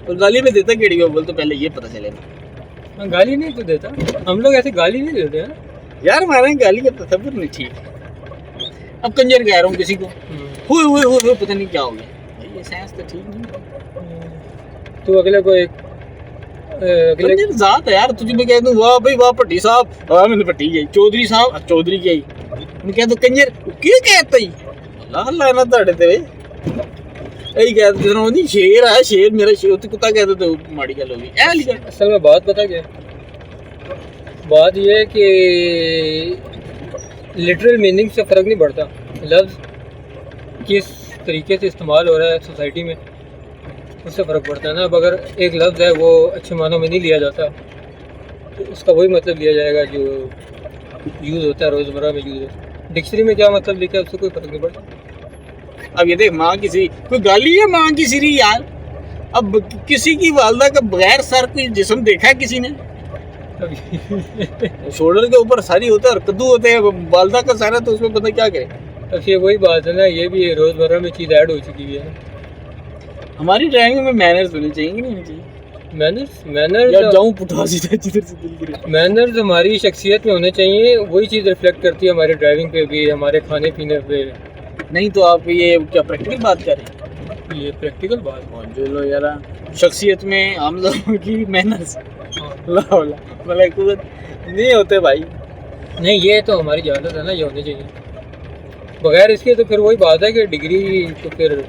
और गाली में देता केड़ी बोल तो पहले ये पता चलेगा। गाली नहीं तो देता, हम लोग ऐसे गाली नहीं देते हैं यार, हमारे गाली का तसव्वुर नहीं ठीक। अब कंजर कह रहा हूँ किसी को, हुए पता नहीं क्या हो गया, ये सेंस तो ठीक नहीं। तू अगले को एक कंजर जात है यार, तुझे मैं कह दूं वाह भाई वाह पट्टी साहब, वाह मैंने पट्टी गई, चौधरी साहब चौधरी की आई, मैं कह दूं कंजर क्यों कहता ही अल्लाह अल्लाह ना तड़े ते यही कहते थे ना, शेर है शेर, मेरा शेर तो कुत्ता कहते थे, माड़ी गल होगी ऐ लिखा। असल में बात पता क्या, बात ये है कि लिटरल मीनिंग से फ़र्क नहीं पड़ता, लफ्ज़ किस तरीके से इस्तेमाल हो रहा है सोसाइटी में उससे फ़र्क पड़ता है ना। अब अगर एक लफ्ज़ है वो अच्छे मानों में नहीं लिया जाता तो उसका वही मतलब लिया जाएगा जो यूज़ होता है रोज़मर्रा में यूज़ होता है। डिक्शनरी में क्या मतलब लिखा है उससे कोई फ़र्क नहीं पड़ता। अब ये देख, माँ किसी कोई गाली है माँ की सिरी यार, अब किसी की वालदा का बगैर सर कोई जिस्म देखा है किसी ने? शोल्डर के ऊपर सारी होता है और कद्दू होते हैं, वालदा का सारा तो उसमें पता क्या करे। अब ये वही बात है ना, ये भी रोज़मर्रा में चीज़ ऐड हो चुकी है। हमारी ड्राइविंग में मैनर्स होने चाहिए कि नहीं होने चाहिए? मैनर्स या जाऊं पुठा सीधा जिधर से दिल करे। मैनर्स हमारी शख्सियत में होने चाहिए, वही चीज़ रिफ्लेक्ट करती है हमारे ड्राइविंग पे भी, हमारे खाने पीने पे। नहीं तो आप ये क्या प्रैक्टिकल बात कर रहे हैं? ये प्रैक्टिकल बात जो लो यार, शख्सियत में हम लोगों की मैनर्स नहीं होते भाई। नहीं, ये तो हमारी ज़रूरत है ना, ये होनी चाहिए। बगैर इसके तो फिर वही बात है कि डिग्री, तो फिर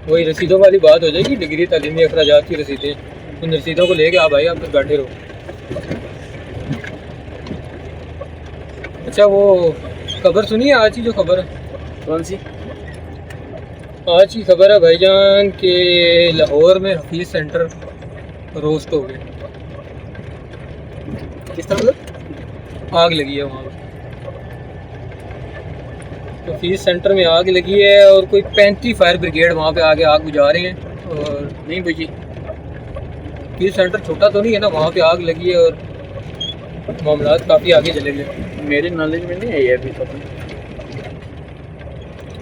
वही रसीदों वाली बात हो जाएगी, डिग्री तालीमी अखराजात की रसीदें, उन रसीदों को लेके आप भाई आप फिर बैठे रहो। अच्छा, वो खबर सुनिए आज की जो खबर है? कौन सी? आज की खबर है भाईजान के लाहौर में हफीज़ सेंटर रोस्ट हो गए। किस तरह? आग लगी है वहाँ पर, हफीज़ सेंटर में आग लगी है और कोई 35 फायर ब्रिगेड वहाँ पे आगे आग बुझा रहे हैं। और नहीं बुझी, हफीज़ सेंटर छोटा तो नहीं है ना, वहाँ पे आग लगी है और मामला काफ़ी आगे चले गए। मेरे नॉलेज में नहीं है ये अभी पता।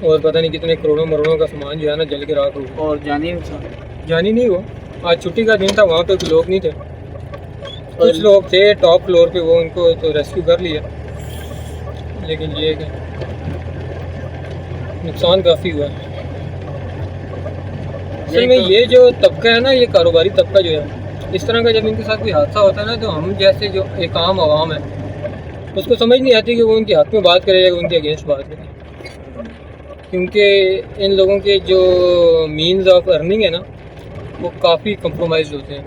और पता नहीं कितने करोड़ों मरोड़ों का सामान जो है ना जल के राख हो गया। और जानी नहीं वो आज छुट्टी का दिन था, वहाँ पे लोग नहीं थे, कुछ लोग थे टॉप फ्लोर पे, वो उनको तो रेस्क्यू कर लिया, लेकिन ये कि नुकसान काफ़ी हुआ है। असल में ये जो तबका है ना, ये कारोबारी तबका जो है, इस तरह का जब इनके साथ कोई हादसा होता है ना, तो हम जैसे जो एक आम आवाम है उसको समझ नहीं आती कि वो उनके हक में बात करे या उनके अगेंस्ट बात करे, क्योंकि इन लोगों के जो मीन्स ऑफ अर्निंग है ना वो काफ़ी कंप्रोमाइज होते हैं।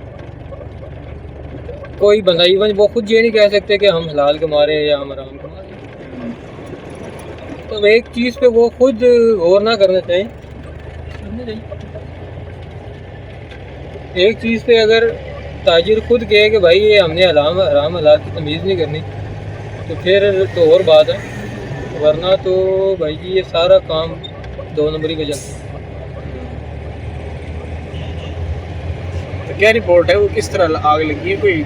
कोई बंदा इवन वो खुद ये नहीं कह सकते कि हम हलाल कमा रहे हैं या हम हराम कमा रहे हैं। तो एक चीज़ पे वो खुद गौर ना करना चाहिए, एक चीज़ पे अगर ताजिर खुद कहे कि भाई ये हमने हराम हलाल की तमीज़ नहीं करनी, तो फिर तो और बात है, वरना तो भाई जी ये सारा काम 2 नंबरी का चलता है। तो क्या रिपोर्ट है, वो किस तरह आग लगी है? कोई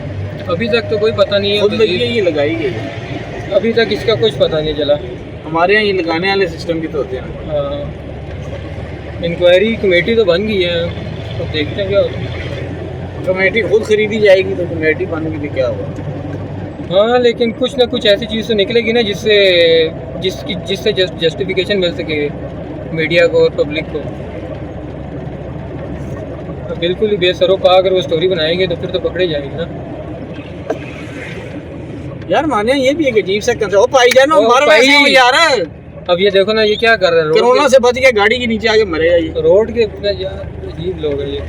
अभी तक तो कोई पता नहीं है, खुद लगी है ये लगाई गई है? अभी तक इसका कुछ पता नहीं चला। हमारे यहाँ ये लगाने वाले सिस्टम भी तो होते हैं। इंक्वायरी कमेटी तो बन गई है, तो देखते हैं क्या होता है। कमेटी खुद खरीदी जाएगी तो कमेटी बनने के लिए क्या होगा? हाँ, लेकिन कुछ ना कुछ ऐसी चीज़ तो निकलेगी ना जिससे जस्टिफिकेशन मिल सके मीडिया को और पब्लिक को। तो बिल्कुल ही बेसरोपा अगर वो स्टोरी बनाएंगे तो फिर तो पकड़े जाएंगे ना यार। माने ये भी एक अजीब सा कंसेप्ट हो पाई जाए ना, मार वैसे हो यार। अब ये देखो ना, ये क्या कर रहे हैं, कोरोना से बच गया, गाड़ी के नीचे आके मरेगा ये। रोड के यार अजीब लोग हैं ये,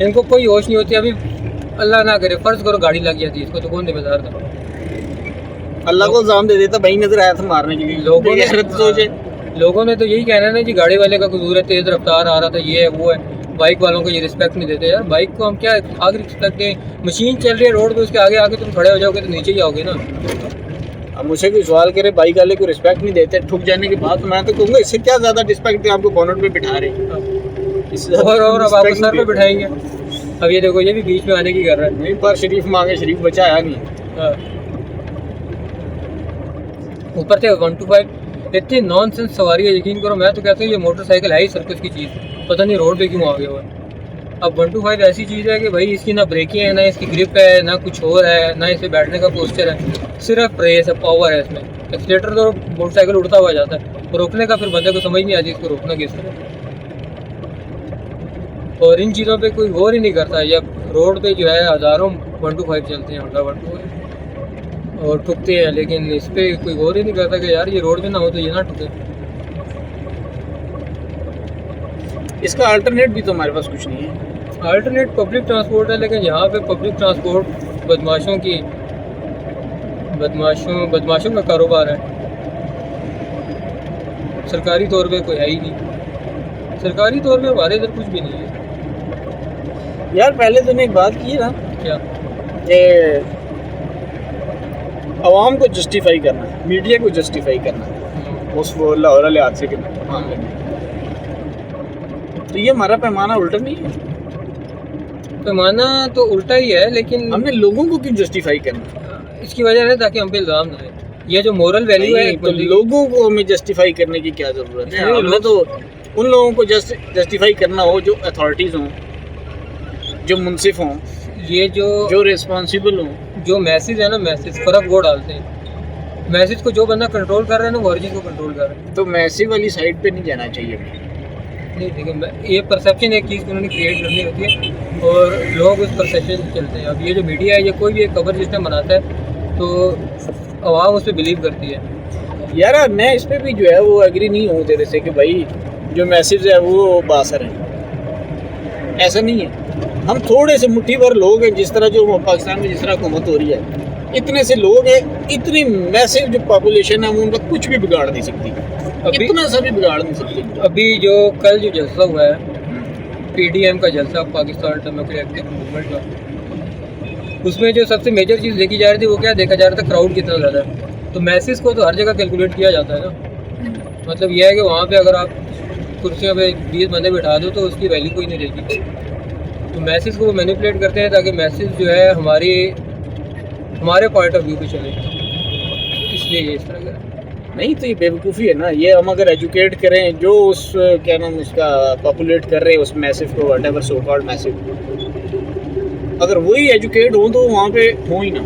इनको कोई होश नहीं होती। अभी अल्लाह ना करे फर्ज करो गाड़ी लग जाती है इसको, तो कौन जिम्मेदार था? अल्लाह को इल्जाम दे देता, भाई नजर आया था मारने के लिए। लोगों ने तो यही कहना है ना जी गाड़ी वाले का कसूर है, तेज रफ्तार आ रहा था, ये है वो है। बाइक वालों को ये रिस्पेक्ट नहीं देते यार। बाइक को हम क्या आगे रिस्पेक्ट दें? मशीन चल रही है रोड पे, उसके आगे आगे तुम खड़े हो जाओगे तो नीचे ही आओगे ना। अब मुझे कोई सवाल करे बाइक वाले को रिस्पेक्ट नहीं देते ठुक जाने के बाद, तो मैं तो कहूँगा इससे क्या ज़्यादा रिस्पेक्ट है, आपको बोनट पे बिठा रहे हैं और अब आपको सर पे बिठाएंगे। अब ये देखो ये भी बीच में आने की कर रहा है। नहीं पर शरीफ मांगे शरीफ बचा आया नहीं। ऊपर से 125 इतनी नॉनसेंस सवारी है, यकीन करो। मैं तो कहता हूँ ये मोटरसाइकिल है ही सर्कस की चीज़, पता नहीं रोड पे क्यों आ गया हुआ। अब 125 ऐसी चीज़ है कि भाई इसकी ना ब्रेकिंग है, ना इसकी ग्रिप है, ना कुछ और है, ना इसे बैठने का पोस्चर है, सिर्फ रेस है, पावर है इसमें। एक्सीलेटर तो मोटरसाइकिल उड़ता हुआ जाता है, रोकने का फिर बंदे को समझ नहीं आती इसको रोकना किस तरह। और इन चीज़ों पे कोई गौर ही नहीं करता। या रोड पे जो है हज़ारों 125 चलते हैं, होंडा 125 और ठुकते हैं, लेकिन इस पर कोई गौर ही नहीं करता कि यार ये रोड पे ना हो तो ये ना ठुके। इसका अल्टरनेट भी तो हमारे पास कुछ नहीं है। अल्टरनेट पब्लिक ट्रांसपोर्ट है, लेकिन यहाँ पे पब्लिक ट्रांसपोर्ट बदमाशों का कारोबार है। सरकारी तौर पे कोई है ही नहीं। सरकारी तौर पे हमारे इधर कुछ भी नहीं है। यार पहले तूने एक बात की है ना क्या? कि आवाम को जस्टिफाई करना, मीडिया को जस्टिफाई करना उस वो लाहौर वाले हादसे के मामले में, तो ये हमारा पैमाना उल्टा नहीं है? पैमाना तो उल्टा ही है, लेकिन हमने लोगों को क्यों जस्टिफाई करना? इसकी वजह है ताकि हम पे इल्ज़ाम ना आए। ये जो मोरल वैल्यू है, तो लोगों को हमें जस्टिफाई करने की क्या जरूरत है? हमने तो उन लोगों को जस्टिफाई करना हो जो अथॉरिटीज हों, जो मुनसिफ हों, ये जो रिस्पॉन्सिबल हों। जो मैसेज है ना, मैसेज फ़र्क वो डालते हैं। मैसेज को जो बंदा कंट्रोल कर रहा है ना, वो हर चीज़ को कंट्रोल कर रहा है। तो मैसेज वाली साइड पे नहीं जाना चाहिए। नहीं, देखिए ये परसेप्शन एक चीज़ उन्होंने क्रिएट करनी होती है और लोग उस परसेप्शन से चलते हैं। अब ये जो मीडिया है, ये कोई भी एक खबर सिस्टम बनाता है तो आवाम उस पर बिलीव करती है। यार मैं इस पर भी जो है वो एग्री नहीं हूँ तेरे से कि भाई जो मैसेज है वो बासर है। ऐसा नहीं है। हम थोड़े से मुट्ठी भर लोग हैं, जिस तरह जो पाकिस्तान में जिस तरह हुकूमत हो रही है, इतने से लोग हैं, इतनी मैसिव जो पॉपुलेशन है वो उनका कुछ भी बिगाड़ नहीं सकती। इतना सा भी बिगाड़ नहीं सकती। अभी जो कल जो जलसा हुआ है, PDM का जलसा, पाकिस्तान डेमोक्रेटिक मूवमेंट का, उसमें जो सबसे मेजर चीज़ देखी जा रही थी वो क्या देखा जा रहा था? क्राउड कितना ज़्यादा है। तो मैसेज को तो हर जगह कैलकुलेट किया जाता है ना। मतलब यह है कि वहाँ पे अगर आप कुर्सियों पे 20 बंदे बिठा दो तो उसकी वैल्यू कोई नहीं रहेगी। तो मैसेज को वो मैनिपुलेट करते हैं ताकि मैसेज जो है हमारे पॉइंट ऑफ व्यू पे चले, इसलिए ये इस तरह का नहीं। तो ये बेवकूफ़ी है ना। ये हम अगर एजुकेट करें जो उस क्या नाम उसका पॉपुलेट कर रहे हैं उस मैसेज को, व्हाटएवर सो कॉल्ड मैसेज, अगर वही एजुकेट हो तो वहाँ पे हो ही ना।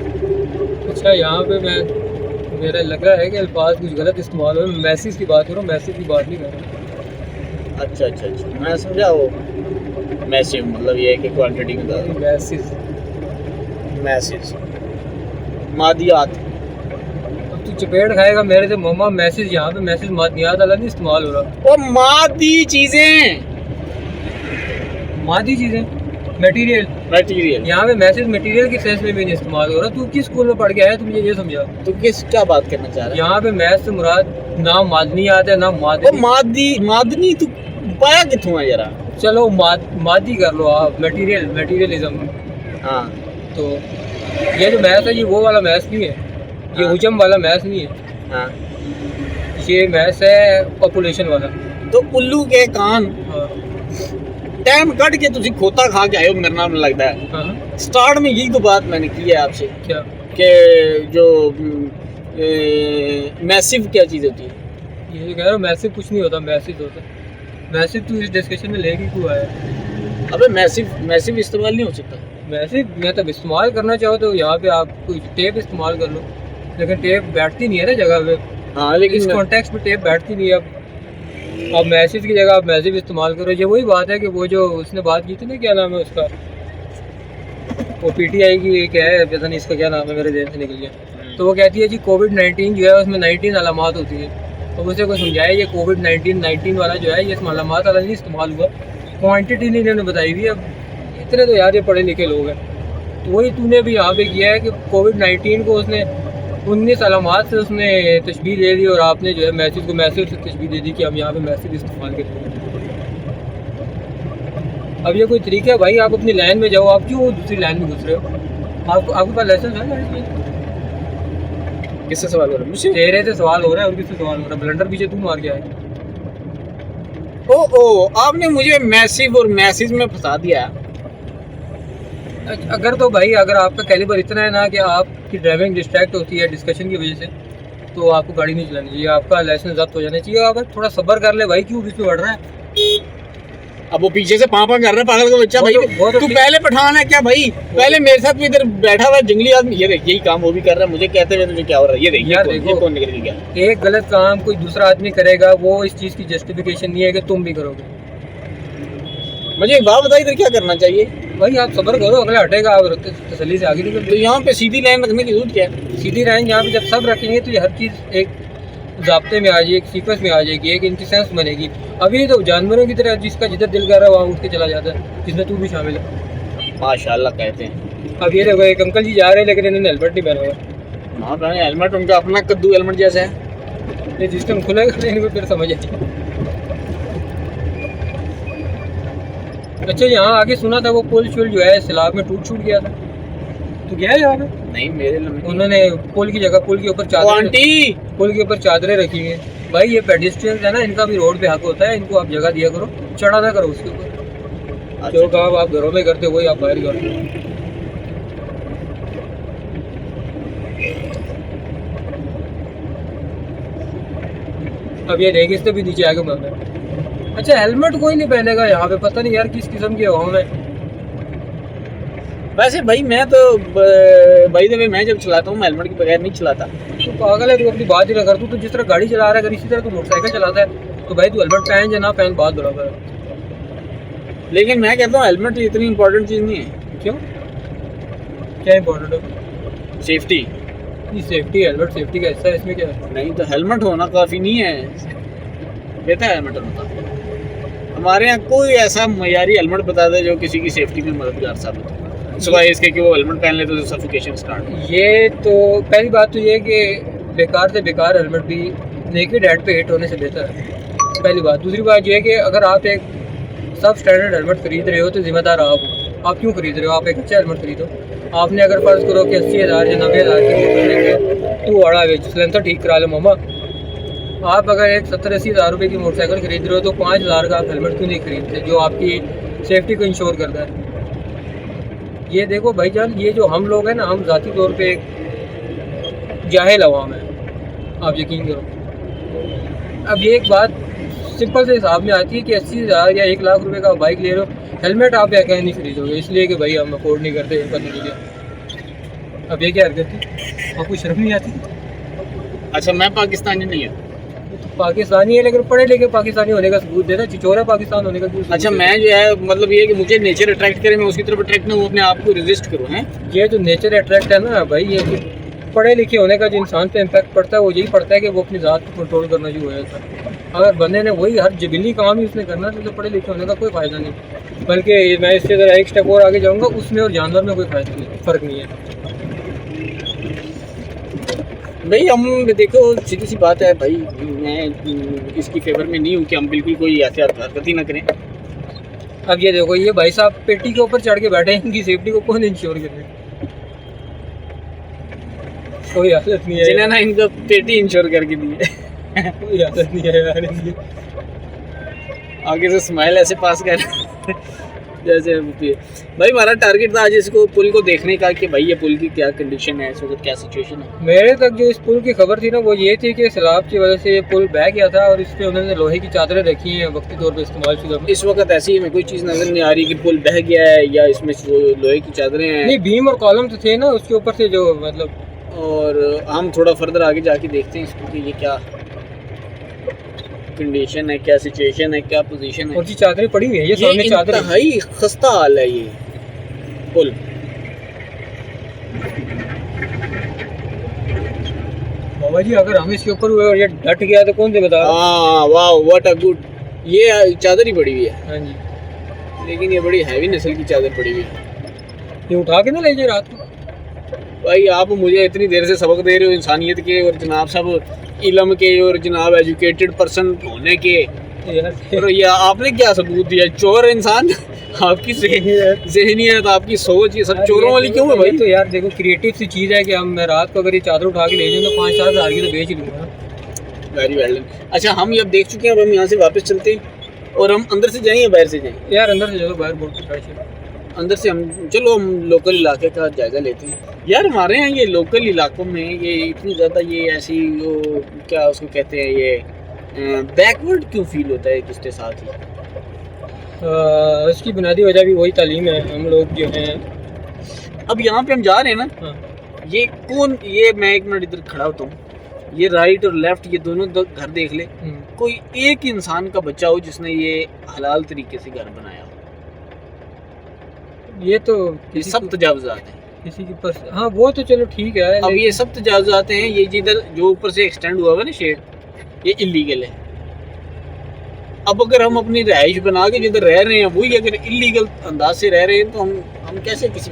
अच्छा, यहाँ पे मेरा लग रहा है कि अल्फाज कुछ गलत इस्तेमाल हो। मैसेज की बात करो, मैसेज की बात नहीं कर रहा। अच्छा, मैं समझा वो मैसेज मतलब ये है कि क्वांटिटी में ज़्यादा। मैसेज मादियात। अब तू चपेट खाएगा मेरे से मम्मा। मैसेज यहाँ पे मैसेज मादियात वाला नहीं इस्तेमाल हो रहा। वो मादी चीज़ें मटेरियल यहाँ पे मैसेज मटेरियल की सेंस में भी नहीं इस्तेमाल हो रहा। तू किस स्कूल में पढ़ के आया, तू मुझे ये समझा। तो किस क्या बात करना चाह रहा है? यहाँ पे मैथ से मुराद ना मादनियात है ना मादनी तू पाया किथों है जरा? चलो मादी कर लो आप, मटेरियलिज्म। हाँ, तो ये जो मैथ है ये वो वाला मैथ नहीं है, ये हुजम वाला मैथ नहीं है। हाँ, ये मैथ है पॉपुलेशन वाला। तो उल्लू के कान हाँ। टाइम कट के तुझे खोता खा के आए हो, मेरा नाम लगता है। हाँ। स्टार्ट में यही तो बात मैंने की है आपसे। क्या? कि जो मैसिव क्या चीज़ होती है? ये जो कह रहा हूँ मैसिव कुछ नहीं होता, मैसेज होता है। मैसिव तू इस डिस्कशन में लेके क्यों आया? अबे मैसिव इस्तेमाल नहीं हो सकता। मैसिव मतलब इस्तेमाल करना चाहो तो यहाँ पे आप कोई टेप इस्तेमाल कर लो, लेकिन टेप बैठती नहीं है ना जगह पे। हाँ, लेकिन इस कॉन्टेक्स्ट में टेप बैठती नहीं है। अब मैसेज की जगह आप मैसेज इस्तेमाल करो। ये वही बात है कि वो जो उसने बात की थी ना, क्या नाम है उसका, वो PTI की क्या है, पता नहीं इसका क्या नाम है, मेरे देश से निकल गया। तो वो कहती है जी कोविड-19 जो है उसमें 19 अलामात होती है। तो उसे को समझाया ये कोविड-19 वाला जो है ये अलामात वाला नहीं इस्तेमाल हुआ, क्वान्टिटी नहीं इन्होंने बताई हुई। अब इतने तो यार ये पढ़े लिखे लोग हैं। तो वही तूने भी यहाँ पे किया है कि कोविड-19 को उसने 19 अलामात से उसने तशबीह दे दी और आपने जो है मैसेज को मैसेज से तशबीह दे दी कि हम यहाँ पे मैसेज इस्तेमाल करेंगे। अब ये कोई तरीका है भाई? आप अपनी लाइन में जाओ, आप क्यों दूसरी लाइन में घुस रहे हो? आपके पास लाइसेंस है गाड़ी में? किससे सवाल हो रहा है? मुझसे? तेरे से सवाल हो रहा है और किससे सवाल हो रहा है? ब्लंडर पीछे तू मार के आए। ओ आपने मुझे मैसिव और मैसेज में फंसा दिया। अगर तो भाई अगर आपका कैलिबर इतना है ना कि आपकी ड्राइविंग डिस्ट्रैक्ट होती है डिस्कशन की वजह से, तो आपको गाड़ी नहीं चलानी चाहिए, आपका लाइसेंस जब्त हो जाना चाहिए। आप थोड़ा सब्र कर ले भाई, क्यों बीच में बढ़ रहा है? अब वो पीछे से पापा कर रहा है पागल का बच्चा। वो भाई तो तू ठीक- पहले पठान है क्या भाई? पहले मेरे साथ भी इधर बैठा हुआ है जंगली आदमी, ये देख यही काम वो भी कर रहा है, मुझे कहते हुए तुझे क्या हो रहा है? ये देख यार ये देखो। कौन निकल के गया? एक गलत काम कोई दूसरा आदमी करेगा, वो इस चीज़ की जस्टिफिकेशन नहीं है कि तुम भी करोगे। मुझे एक बात बताइए, इधर क्या करना चाहिए? भाई आप सब्र करो, अगला हटेगा, आप तसल्ली से आगे निकल तो यहाँ पे सीधी लाइन रखने की जरूरत क्या है? सीधी लाइन। यहाँ पे जब सब रखेंगे तो ये हर चीज़ एक ज़ाब्ते में आ जाएगी, एक सीक्वेंस में आ जाएगी, एक इनकी सेंस बनेगी। अभी तो जानवरों की तरह जिसका जिधर दिल कर रहा है वहाँ उठ के चला जाता है, जिसमें तू भी शामिल है। माशाल्लाह कहते हैं। अब ये देखो, एक अंकल जी जा रहे हैं लेकिन इन्होंने हेलमेट नहीं पहना हुआ। हाँ पहले हेलमेट, उनका अपना कद्दू हेलमेट जैसा है। ये सिस्टम खुलेगा तो इनको फिर समझ आएगी। अच्छा, यहाँ आगे सुना था वो पुल शुल जो है सैलाब में टूट गया था, तो गया है यहाँ पे? नहीं मेरे लम्हे उन्होंने पुल की जगह पुल के ऊपर चादर, आंटी पुल के ऊपर चादरें रखी हैं। भाई ये पेडिस्ट्रियंस है ना, इनका भी रोड पे हक होता है, इनको आप जगह दिया करो, चढ़ा ना करो उसके ऊपर। जो काम आप घरों में करते हो वही आप बाहर करते हो। अब ये देख, इससे भी नीचे आके मर गया। अच्छा, हेलमेट कोई नहीं पहनेगा यहाँ पे, पता नहीं यार किस किस्म की हवा में। वैसे भाई मैं तो भाई द वे मैं जब चलाता हूँ मैं हेलमेट के बगैर नहीं चलाता। तो पागल है तू, अपनी बात ही ना कर। तू तो जिस तरह गाड़ी चला रहा है, अगर इसी तरह तू मोटरसाइकिल चलाता है तो भाई तू हेलमेट पहन या ना पहन, बात बराबर है। लेकिन मैं कहता हूँ हेलमेट इतनी इंपॉर्टेंट चीज़ नहीं है। क्यों, क्या इंपॉर्टेंट है? सेफ्टी। ये सेफ्टी, हेलमेट सेफ्टी का हिस्सा है, इसमें क्या है? नहीं तो हेलमेट होना काफ़ी नहीं है, कहता है हेलमेट होना। हमारे यहाँ कोई ऐसा मयारी हेलमेट बता दे जो किसी की सेफ्टी में मददगार साबित हो, सिवाय इसके कि वो हेलमेट पहन ले तो सफोकेशन स्टार्ट। ये तो पहली बात तो ये है कि बेकार से बेकार हेलमेट भी नेकेड हेड पे हिट होने से बेहतर है, पहली बात। दूसरी बात ये है कि अगर आप एक सब स्टैंडर्ड हेलमेट खरीद रहे हो तो जिम्मेदार आप हो। आप क्यों खरीद रहे हो? आप एक अच्छा हेलमेट खरीदो। आपने अगर फ़र्ज़ करो कि 80,000 या 90,000 की लेके तू अड़ा गए सिलेंसर ठीक करा ले मामा। आप अगर एक 70-80,000 रुपये की मोटरसाइकिल खरीद रहे हो तो 5,000 का आप हेलमेट क्यों नहीं खरीदते, जो आपकी सेफ्टी को इंश्योर करता है? ये देखो भाईजान, ये जो हम लोग हैं ना, हम ज़ाती तौर पे एक जाहिल अवाम है, आप यकीन करो। अब ये एक बात सिंपल से हिसाब में आती है कि 80,000 या 1 लाख रुपए का बाइक ले रहे हो, हेलमेट आप या कहीं नहीं खरीदोगे, इसलिए कि भाई हम अफोर्ड नहीं करते, पता नहीं क्या। अब ये क्या हरकत थी? आपको शर्म नहीं आती? अच्छा मैं पाकिस्तानी नहीं हूँ। तो पाकिस्तानी है लेकिन पढ़े लिखे पाकिस्तानी होने का सबूत देना, चिचोरा पाकिस्तान होने का क्यों सबूत अच्छा देना? मैं जो है मतलब ये कि मुझे नेचर अट्रैक्ट करे, मैं उसकी तरफ अट्रैक्ट ना हूँ, अपने आप को रेजिस्ट करूँ हैं। ये जो नेचर अट्रैक्ट है ना भाई, ये पढ़े लिखे होने का जो इंसान पे इम्पैक्ट पड़ता है वो यही पड़ता है कि वो अपनी ज़ात को कंट्रोल करना शुरू हो जाता है। अगर बंदे ने वही हर जबीली काम ही उसने करना तो पढ़े लिखे होने का कोई फ़ायदा नहीं। बल्कि मैं इससे ज़रा एक स्टेप और आगे जाऊँगा, उसमें और जानवर में कोई फ़ायदा नहीं, फ़र्क नहीं है। भाई हम देखो सीधी सी बात है भाई, मैं इसकी फेवर में नहीं हूँ कि हम बिल्कुल कोई ऐसी हरकत ही ना करें। अब ये देखो, ये भाई साहब पेटी के ऊपर चढ़ के बैठे हैं, इनकी सेफ्टी को कौन इंश्योर करे? कोई हालत नहीं है, जिन्हें ना इनको पेटी इंश्योर करके दी है। कोई हालत नहीं है यार इनकी। आगे से स्माइल ऐसे पास कर जैसे भाई हमारा टारगेट था आज इसको पुल को देखने का कि भाई ये पुल की क्या कंडीशन है, इस वक्त क्या सिचुएशन है। मेरे तक जो इस पुल की खबर थी ना वो ये थी कि सैलाब की वजह से ये पुल बह गया था और इस पे उन्होंने लोहे की चादरें रखी हैं वक्ती तौर पे इस्तेमाल शुदा। इस वक्त ऐसी हमें कोई चीज़ नज़र नहीं आ रही कि पुल बह गया है या इसमें लोहे की चादरें हैं। नहीं, बीम और कॉलम तो थे ना उसके ऊपर से जो मतलब। और हम थोड़ा फर्दर आगे जाके देखते हैं इसको कि ये क्या कंडीशन है, क्या सिचुएशन है, क्या पोजीशन है। और जी चादरें पड़ी हुई है, ये सामने चादर है। इंतहाई खस्ता हाल है ये पुल। बाबा जी अगर हम इसके ऊपर हुए और ये डट गया तो कौन जिम्मेदार? हाँ वाह व्हाट अ गुड, ये चादर ही पड़ी हुई है। हाँ जी, लेकिन ये बड़ी हैवी नस्ल की चादर पड़ी हुई है। ये उठा के ना ले जाए रात को। भाई आप मुझे इतनी देर से सबक दे रहे हो इंसानियत के और जनाब सब इल्म के और जनाब एजुकेटेड पर्सन होने के, और ये आपने क्या सबूत दिया? चोर इंसान आपकी ज़हनियत, आपकी सोच, ये सब चोरों वाली क्यों है भाई? तो यार देखो क्रिएटिव सी चीज़ है कि हम मैं रात को अगर ये चादर उठा के ले जाऊँ तो 5-7 हज़ार की तो बेच ही लूँगा। Very well. अच्छा हम ये अब देख चुके हैं, अब हम यहाँ से वापस चलते हैं और हम अंदर से जाएं या बाहर से जाएं? यार अंदर से चलो, बाहर बहुत फ्रेश है। अंदर से हम चलो हम लोकल इलाके का जायज़ा लेते हैं। यार हमारे यहाँ ये लोकल इलाकों में ये इतनी ज़्यादा ये ऐसी वो क्या उसको कहते हैं, ये बैकवर्ड क्यों फील होता है किसके साथ ही? इसकी बुनियादी वजह भी वही तालीम है। हम लोग जो हैं, अब यहाँ पे हम जा रहे हैं ना, हाँ, ये कौन, ये मैं एक मिनट इधर खड़ा होता हूँ, ये राइट और लेफ्ट ये दोनों घर देख ले, कोई एक इंसान का बच्चा हो जिसने ये हलाल तरीके से घर बनाया हो, ये तो ये सब तजावुज़ात हैं किसी के पास। हाँ वो तो चलो ठीक है। अब ये सब तजावुज़ात हैं। ये जिधर जो ऊपर से एक्सटेंड हुआ है ना शेड, ये इलीगल है। अब अगर हम अपनी रहाइश बना के जिधर रह रहे हैं वही अगर इलीगल अंदाज से रह रहे हैं तो हम कैसे किसी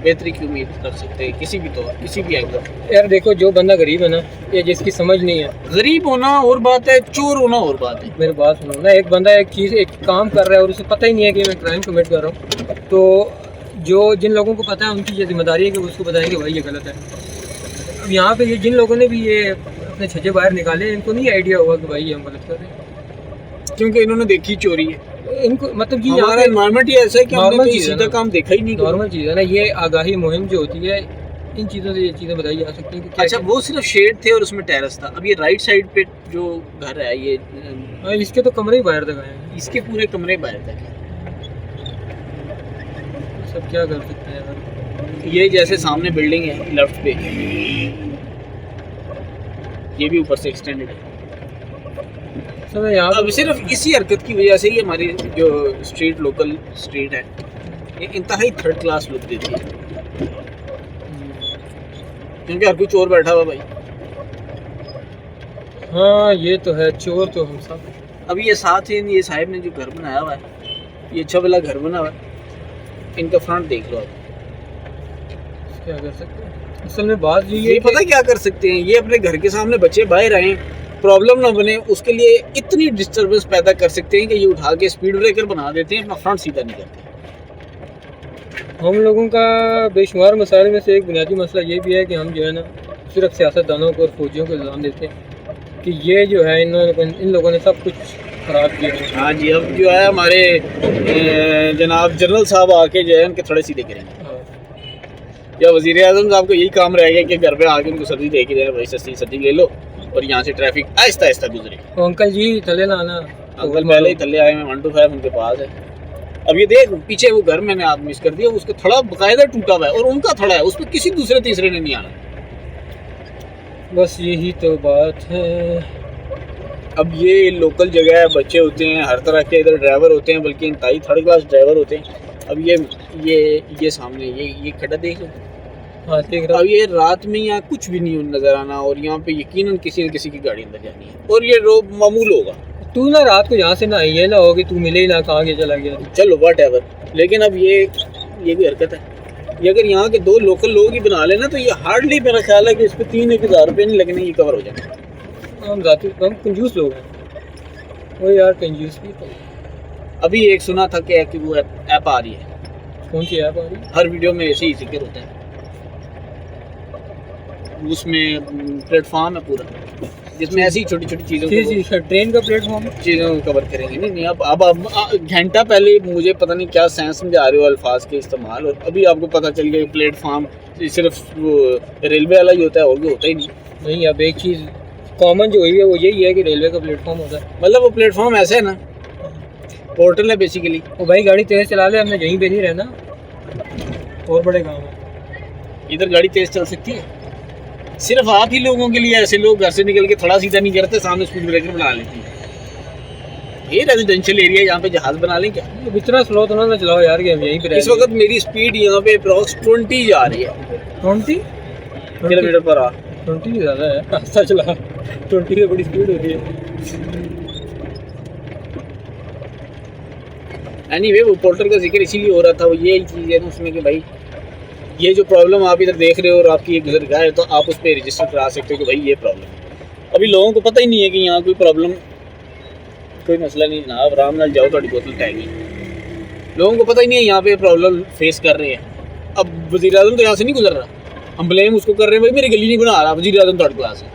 बेहतरी की उम्मीद कर सकते हैं किसी भी तौर, किसी भी एंगल। यार देखो, जो बंदा गरीब है ना, ये जिसकी समझ नहीं है, गरीब होना और बात है, चोर होना और बात है। मेरी बात सुनो ना, एक बंदा एक काम कर रहा है और उसे पता ही नहीं है कि मैं क्राइम कमिट कर रहा हूँ, तो जो जिन लोगों को पता है उनकी ये जिम्मेदारी है कि उसको बताएं कि भाई ये गलत है। अब यहाँ पे ये जिन लोगों ने भी ये अपने छज्जे बाहर निकाले, इनको नहीं आइडिया होगा कि भाई ये हम गलत कर रहे हैं, क्योंकि इन्होंने देखी चोरी है। इनको मतलब कि हमारा एनवायरनमेंट ही ऐसा है कि हमने तो सीधा काम देखा ही नहीं। नॉर्मल चीज़ है ना, ये आगाही मुहिम जो होती है, इन चीज़ों से ये चीज़ें बताई जा सकती हैं कि क्या अच्छा वो सिर्फ शेड थे और उसमें टेरेस था। अब ये राइट साइड पे जो घर है ये इसके तो कमरे ही बाहर तक आए हैं, इसके पूरे कमरे बाहर तक है। सब क्या कर सकते हैं यार। ये जैसे सामने बिल्डिंग है लेफ्ट पे, ये भी ऊपर से एक्सटेंडेड है। सब यहाँ अब सिर्फ इसी हरकत की वजह से ही हमारी जो स्ट्रीट, लोकल स्ट्रीट है, ये इंतहाई थर्ड क्लास लुक देती है, क्योंकि हर कोई चोर बैठा हुआ भाई। हाँ ये तो है, चोर तो हम सब। अब ये साथ ही ये साहिब ने जो घर बनाया हुआ है, ये अच्छा वाला घर बना हुआ है, इनका फ्रंट देख लो आप। क्या कर सकते हैं असल में बात ये पता क्या कर सकते हैं, ये अपने घर के सामने बच्चे बाहर आए, प्रॉब्लम ना बने उसके लिए इतनी डिस्टर्बेंस पैदा कर सकते हैं कि ये उठा के स्पीड ब्रेकर बना देते हैं, अपना फ्रंट सीधा नहीं करते। हम लोगों का बेशुमार मसाइल में से एक बुनियादी मसला ये भी है कि हम जो है ना, सिर्फ सियासतदानों को और फौजियों को इल्ज़ाम देते हैं कि ये जो है इन लोगों ने सब कुछ ख़राब किया है। हाँ जी, अब जो है हमारे जनाब जनरल साहब आके जो है उनके थोड़े सीधे करेंगे, या वज़ीर आज़म साहब को यही काम रहेगा कि घर पे आके उनको सर्दी दे के देना, भाई सस्ती सर्दी ले लो और यहाँ से ट्रैफिक आहिस्ता आहिस्ता गुजरे। तो अंकल जी थले ना आना, अंकल पहले ही थले आए, मैं 125 उनके पास है। अब ये देख पीछे वो घर मैंने आप मिस कर दिया, उसका थड़ा बाकायदा टूटा हुआ है और उनका थड़ा है, उस पर किसी दूसरे तीसरे ने नहीं आना। बस यही तो बात है। अब ये लोकल जगह है, बच्चे होते हैं, हर तरह के इधर ड्राइवर होते हैं, बल्कि इंतहाई थर्ड क्लास ड्राइवर होते हैं। अब ये सामने ये खड्डा देख लो। हाँ देख रहा। अब ये रात में यहाँ कुछ भी नहीं नजर आना और यहाँ पे यकीनन किसी न किसी की गाड़ी अंदर जानी है और ये रोब मामूल होगा। तू ना रात को यहाँ से ना ये ना हो कि तू मिले ही ना, कहाँ के चला गया। चलो वट एवर, लेकिन अब ये भी हरकत है। ये अगर यहाँ के 2 लोकल लोग ही बना लेना तो ये हार्डली मेरा ख्याल है कि इस पर 3-1 हज़ार रुपये नहीं लगने, ये कवर हो जाए। हम कंजूस लोग हैं वो यार, कंजूस भी। अभी एक सुना था कि वो ऐप आ रही है। कौन सी ऐप आ रही है? हर वीडियो में ऐसे ही जिक्र होता है, उसमें प्लेटफॉर्म है पूरा जिसमें ऐसी छोटी छोटी चीज़ों को, ट्रेन का प्लेटफॉर्म चीज़ों को कवर करेंगे। नहीं अब घंटा पहले मुझे पता नहीं क्या साइंस समझा रहे हो अल्फाज के इस्तेमाल, और अभी आपको पता चल गया प्लेटफॉर्म सिर्फ वो रेलवे वाला ही होता है और भी होता ही नहीं। अब एक चीज़ कॉमन जो हुई है वो यही है कि रेलवे का प्लेटफॉर्म होता है। मतलब वो प्लेटफॉर्म ऐसा है ना, पोर्टल है बेसिकली। वो भाई गाड़ी तेज़ चला ले, हमने यहीं पे नहीं रहना, और बड़े काम है। इधर गाड़ी तेज़ चल सकती है, सिर्फ आप ही लोगों के लिए ऐसे लोग घर से निकल के थोड़ा सीधा नहीं करते, सामने स्पीड ब्रेकर बना लेते हैं। ये रेजिडेंशियल एरिया, यहाँ पे जहाज बना लें क्या? इतना स्लो तो ना चलाओ यार, कि हम यहीं पे इस वक्त मेरी स्पीड यहाँ पे अप्रॉक्स 20 जा रही है। 20 किलोमीटर पर आ। 20 ज़्यादा है, आस्ता चला। 20 से बड़ी स्पीड होती है। एनीवे वो पोर्टल का जिक्र इसीलिए हो रहा था, वो ये चीज़ है ना उसमें कि भाई ये जो प्रॉब्लम आप इधर देख रहे हो और आपकी ये गुजर गया है तो आप उस पर रजिस्टर करा सकते हो कि भाई ये प्रॉब्लम है। अभी लोगों को पता ही नहीं है कि यहाँ कोई प्रॉब्लम, कोई मसला नहीं, ना आप आराम नाल जाओ, थोड़ी बोतल टाएगी। लोगों को पता ही नहीं है यहाँ पे प्रॉब्लम फेस कर रहे हैं। अब वज़ीर आज़म तो यहाँ से नहीं गुजर रहा, हम ब्लेम उसको कर रहे हैं, भाई मेरी गली नहीं बना रहा वज़ीर आज़म थर्ड क्लास है।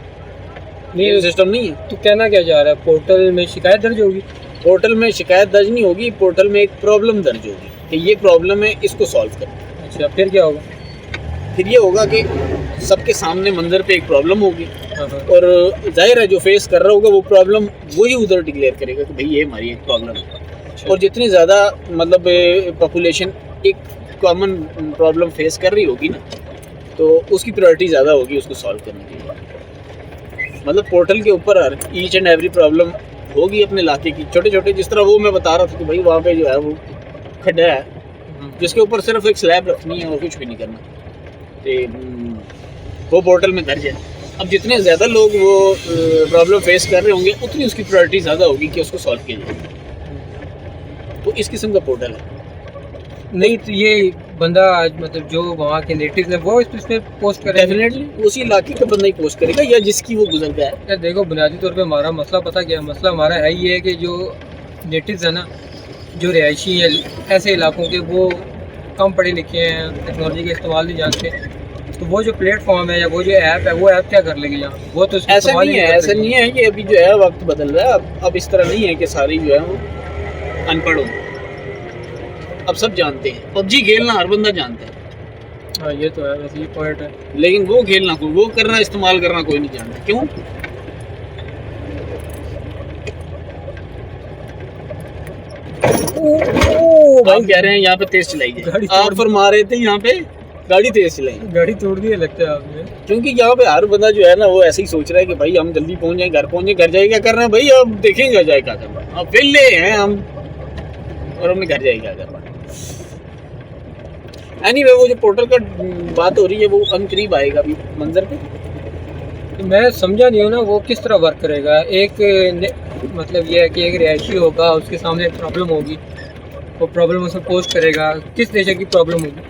नहीं, सिस्टम नहीं है। तो कहना क्या चाह रहा है? पोर्टल में शिकायत दर्ज होगी? पोर्टल में शिकायत दर्ज नहीं होगी, पोर्टल में एक प्रॉब्लम दर्ज होगी कि ये प्रॉब्लम है, इसको सॉल्व करें। अच्छा, फिर क्या होगा? फिर ये होगा कि सबके सामने मंजर पे एक प्रॉब्लम होगी और जाहिर है जो फेस कर रहा होगा वो प्रॉब्लम वही उधर डिक्लेयर करेगा कि भाई ये हमारी एक प्रॉब्लम है। अच्छा, और जितनी ज़्यादा मतलब पॉपुलेशन एक कॉमन प्रॉब्लम फेस कर रही होगी ना, तो उसकी प्रायोरिटी ज़्यादा होगी उसको सॉल्व करने के लिए। मतलब पोर्टल के ऊपर हर ईच एंड एवरी प्रॉब्लम होगी अपने इलाके की, छोटे छोटे, जिस तरह वो मैं बता रहा था कि भाई वहाँ पे जो है वो खड्डा है जिसके ऊपर सिर्फ एक स्लैब रखनी है और कुछ भी नहीं करना, तो वो पोर्टल में दर्ज है। अब जितने ज़्यादा लोग वो प्रॉब्लम फेस कर रहे होंगे उतनी उसकी प्रायोरिटी ज़्यादा होगी कि उसको सॉल्व किया जाए। तो इस किस्म का पोर्टल है। नहीं तो ये बंदा मतलब जो वहाँ के नेटिव है वो इस पे पोस्ट करेगा? डेफिनेटली उसी इलाके का बंदा ही पोस्ट करेगा या जिसकी वो गुजर गया है। यार देखो, बुनियादी तौर पे हमारा मसला पता क्या है? मसला हमारा है ये है कि जो नेटिव्स है ना, जो रिहायशी है ऐसे इलाकों के, वो कम पढ़े लिखे हैं, टेक्नोलॉजी का इस्तेमाल नहीं जानते, तो वो जो प्लेटफॉर्म है या वो जो ऐप है, वो ऐप क्या कर लेगी यहाँ? वो तो ऐसा नहीं है, ऐसा नहीं है कि अभी जो है वक्त बदल रहा है। अब इस तरह नहीं है कि सारी जो है वो अनपढ़ हो। अब सब जानते हैं, पबजी खेलना हर बंदा जानता है। हाँ ये तो है, वैसे ये पॉइंट है। लेकिन वो खेलना कोई, वो करना, इस्तेमाल करना कोई नहीं जानता। क्यों? आप कह रहे हैं यहाँ पे तेज चलाई जाए, आप फरमा रहे थे यहाँ पे गाड़ी तेज चलाई, गाड़ी तोड़ दी है लगता है आपने। क्योंकि यहाँ पे हर बंदा जो है ना वो ऐसे ही सोच रहा है कि भाई हम जल्दी पहुंच जाए, घर पहुंचे, घर जाए क्या करना है भाई, अब देखेंगे जाए क्या करना, अब वेले हैं हम और हमने घर जाए क्या करना। एनीवे वो जो पोर्टल का बात हो रही है वो अनकरीब आएगा अभी मंजर पे। तो मैं समझा नहीं हूँ ना वो किस तरह वर्क करेगा। मतलब ये है कि एक रिहायशी होगा, उसके सामने एक प्रॉब्लम होगी, वो प्रॉब्लम उसे पोस्ट करेगा। किस नेचर की प्रॉब्लम होगी?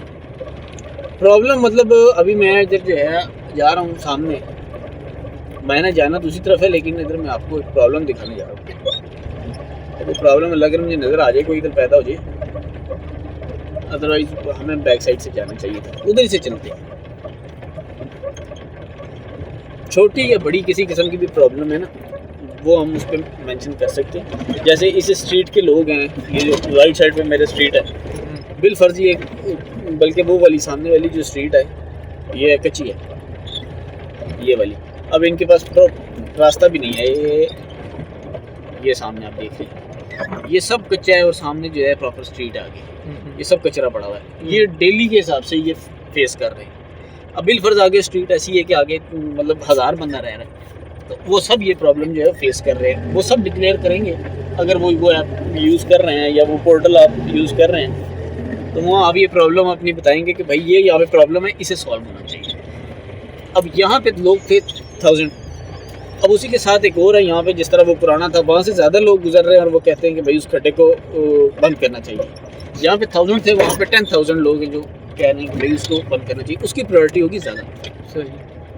प्रॉब्लम मतलब अभी मैं इधर जो है जा रहा हूँ, सामने मैंने जाना दूसरी तरफ है, लेकिन इधर मैं आपको एक प्रॉब्लम दिखाने जा रहा हूँ। तो प्रॉब्लम अगर मुझे नज़र आ जाए कोई इधर पैदा हो जाए, अदरवाइज हमें बैक साइड से जाना चाहिए था, उधर ही से चलते हैं। छोटी या बड़ी किसी किस्म की भी प्रॉब्लम है ना, वो हम उस पर मैंशन कर सकते हैं। जैसे इस स्ट्रीट के लोग हैं, ये जो राइट साइड पे मेरे स्ट्रीट है, बिलफर्ज ये, बल्कि वो वाली सामने वाली जो स्ट्रीट है ये कच्ची है, ये वाली। अब इनके पास रास्ता भी नहीं है, ये सामने आप देख रहे हैं, ये सब कच्चा है और सामने जो है प्रॉपर स्ट्रीट है आगे, ये सब कचरा पड़ा हुआ है। ये डेली के हिसाब से ये फेस कर रहे हैं। अब बिलफर्ज आगे स्ट्रीट ऐसी है कि आगे मतलब 1000 बंदा रह रहा है, तो वो सब ये प्रॉब्लम जो है फेस कर रहे हैं। वो सब डिक्लेयर करेंगे अगर वो ऐप यूज़ कर रहे हैं या वो पोर्टल आप यूज़ कर रहे हैं, तो वहाँ आप ये प्रॉब्लम अपनी बताएंगे कि भाई ये यहाँ पे प्रॉब्लम है, इसे सॉल्व होना चाहिए। अब यहाँ पे लोग थे 1000, अब उसी के साथ एक और है यहाँ पे, जिस तरह वो पुराना था वहाँ से ज़्यादा लोग गुजर रहे हैं और वो कहते हैं कि भाई उस खड्डे को बंद करना चाहिए। जहाँ पे 1000 थे वहाँ पे 10,000 लोग हैं जो कह रहे हैं कि भाई उसको बंद करना चाहिए, उसकी प्रायोरिटी होगी ज़्यादा। सही।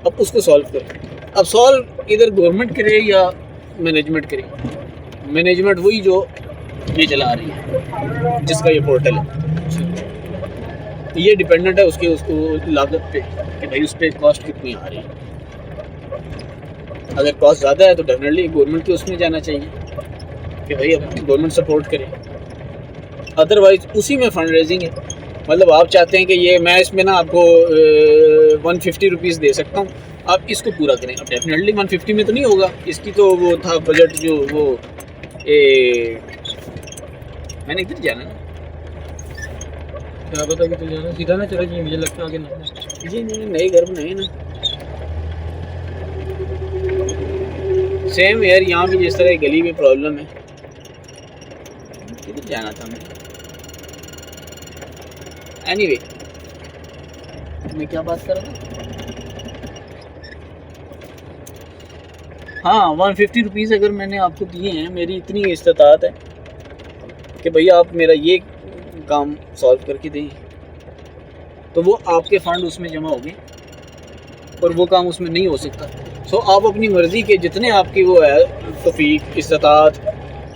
अब उसको सॉल्व करें। अब सॉल्व इधर गवर्नमेंट करे या मैनेजमेंट करे? मैनेजमेंट वही जो ये चला रही है, जिसका ये पोर्टल है, ये डिपेंडेंट है उसको लागत पे कि भाई उस पर कॉस्ट कितनी आ रही है। अगर कॉस्ट ज़्यादा है तो डेफिनेटली गवर्नमेंट के उसमें जाना चाहिए कि भाई अब गवर्नमेंट सपोर्ट करे। अदरवाइज उसी में फंड रेजिंग है। मतलब आप चाहते हैं कि ये मैं इसमें ना आपको 150 रुपीज़ दे सकता हूँ, आप इसको पूरा करें। अब डेफिनेटली 150 में तो नहीं होगा, इसकी तो वो था बजट जो वो मैंने इधर जाना है, क्या पता कि तो जाना सीधा ना चला जाए, मुझे लगता है आगे ना जी नहीं, नए घर बनाए ना। सेम यार यहाँ भी जिस तरह गली में प्रॉब्लम है, किधर जाना था मैं। एनीवे मैं क्या बात कर रहा था? हाँ, 150 रुपीज़ अगर मैंने आपको दिए हैं, मेरी इतनी इस्तात है कि भैया आप मेरा ये काम सॉल्व करके दें, तो वो आपके फंड उसमें जमा होंगे और वो काम उसमें नहीं हो सकता। सो आप अपनी मर्ज़ी के जितने आपकी वो है तौफीक, इस्तात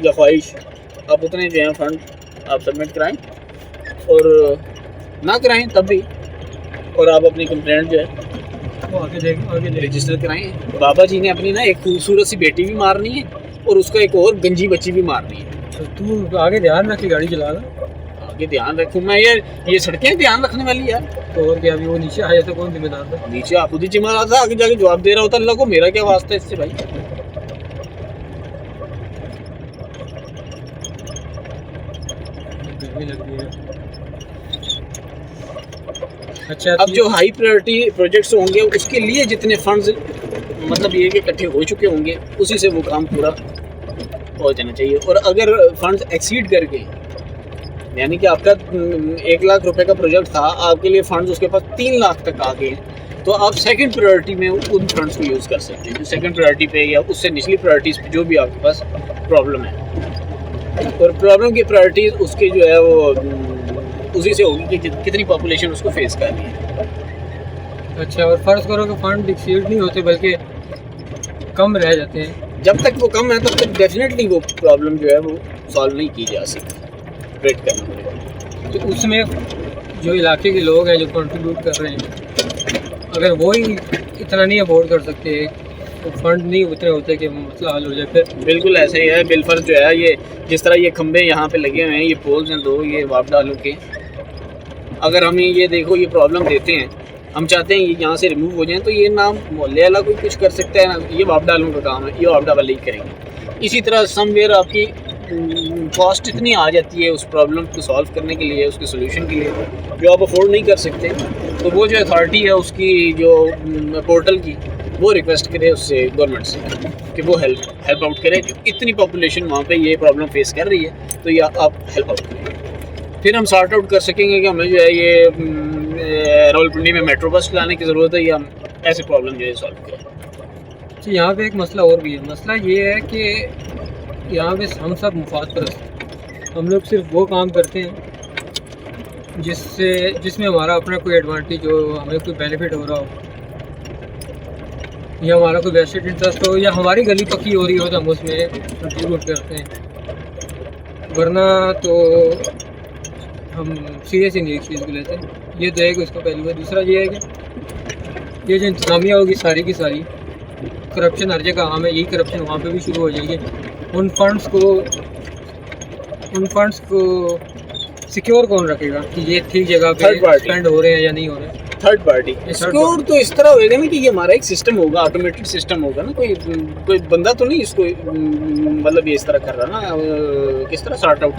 या ख्वाहिश, आप उतने जो हैं फंड आप सबमिट कराएं, और ना कराएं तब भी, और आप अपनी कंप्लेंट जो है वो आगे रजिस्टर कराएं। बाबा जी ने अपनी ना एक खूबसूरत सी बेटी भी मारनी है और उसका एक और गंजी बच्ची भी मारनी है। तो तू आगे ध्यान रख के गाड़ी चला रहा। आगे ध्यान रखूँ मैं यार, ये सड़कें ध्यान रखने वाली यार। तो और क्या, अभी वो नीचे आया तो कौन जिम्मेदार था? नीचे आप खुद ही चिमा रहा था, आगे जाके जवाब दे रहा होता अल्लाह को, मेरा क्या वास्ता है इससे भाई। अच्छा, अब जो हाई प्रायोरिटी प्रोजेक्ट्स होंगे उसके लिए जितने फंड्स मतलब ये कि इकट्ठे हो चुके होंगे उसी से वो काम पूरा हो जाना चाहिए। और अगर फंड्स एक्सीड करके, यानी कि आपका 1 लाख रुपए का प्रोजेक्ट था, आपके लिए फंड्स उसके पास 3 लाख तक आ गए, तो आप सेकंड प्रायोरिटी में उन फंड्स को यूज़ कर सकते हैं, जो सेकंड प्रायोरिटी पे या उससे निचली प्रायोरिटीज़ पे जो भी आपके पास प्रॉब्लम है। और प्रॉब्लम की प्रायोरिटी उसके जो है वो उसी से होगी कि कितनी पॉपुलेशन उसको फेस कर रही है। अच्छा, और फर्ज करो कि फंड एक्सीड नहीं होते बल्कि कम रह जाते हैं, जब तक वो कम है तब तक डेफिनेटली वो प्रॉब्लम जो है वो सॉल्व नहीं की जा सकती, वेट करना पड़ेगा। तो उसमें जो इलाके के लोग हैं जो कंट्रीब्यूट कर रहे हैं, अगर वो ही इतना नहीं अफोर्ड कर सकते तो फंड नहीं उतने होते कि मसला हल हो जाए। फिर बिल्कुल ऐसे ही है। बिलफर्ज जो है ये जिस तरह ये खंबे यहाँ पे लगे हुए हैं, ये पोल्स हैं 2, ये वापडालों के, अगर हमें ये देखो ये प्रॉब्लम देते हैं, हम चाहते हैं ये यहाँ से रिमूव हो जाएं, तो ये ना मोहल्ले वाला कोई कुछ कर सकता है ना ये वापडालों का काम है, ये वापडा वाले ही करेंगे। इसी तरह समवेयर आपकी कॉस्ट इतनी आ जाती है उस प्रॉब्लम को सॉल्व करने के लिए, उसके सोल्यूशन के लिए, जो आप अफोर्ड नहीं कर सकते, तो वो जो अथॉरिटी है उसकी जो पोर्टल की, वो रिक्वेस्ट करे उससे गवर्नमेंट से कि वो हेल्प आउट करे। इतनी पॉपुलेशन वहाँ पे ये प्रॉब्लम फेस कर रही है, तो ये आप हेल्प आउट करें, फिर हम सॉर्ट आउट कर सकेंगे कि हमें जो है ये रावलपिंडी में मेट्रो बस लाने की ज़रूरत है या हम ऐसे प्रॉब्लम जो है सॉल्व करें। तो यहाँ पे एक मसला और भी है। मसला ये है कि यहाँ पे हम सब मुफाद परस्त हैं, हम लोग सिर्फ वो काम करते हैं जिसमें हमारा अपना कोई एडवांटेज हो, हमें कोई बेनिफिट हो रहा हो, या हमारा कोई वेस्टेड इंटरेस्ट हो, या हमारी गली पक्की हो रही हो तो हम उसमें कंट्रीब्यूट करते हैं, वरना तो हम सीरियस ही नहीं एक चीज़ को लेते हैं। ये तो है कि उसका पहलू है। दूसरा ये है कि ये जो इंतज़ामिया होगी सारी की सारी, करप्शन हर जगह आम है, यही करप्शन वहाँ पे भी शुरू हो जाएगी। उन फंड्स को सिक्योर कौन रखेगा कि ये ठीक जगह पे स्पेंड हो रहे हैं या नहीं हो रहे हैं? थर्ड पार्टी सिक्योर तो इस तरह होएगा ना कि ये हमारा एक सिस्टम होगा, ऑटोमेटेड सिस्टम होगा ना, कोई बंदा तो नहीं इसको मतलब ये इस तरह कर रहा ना, किस तरह सॉर्ट आउट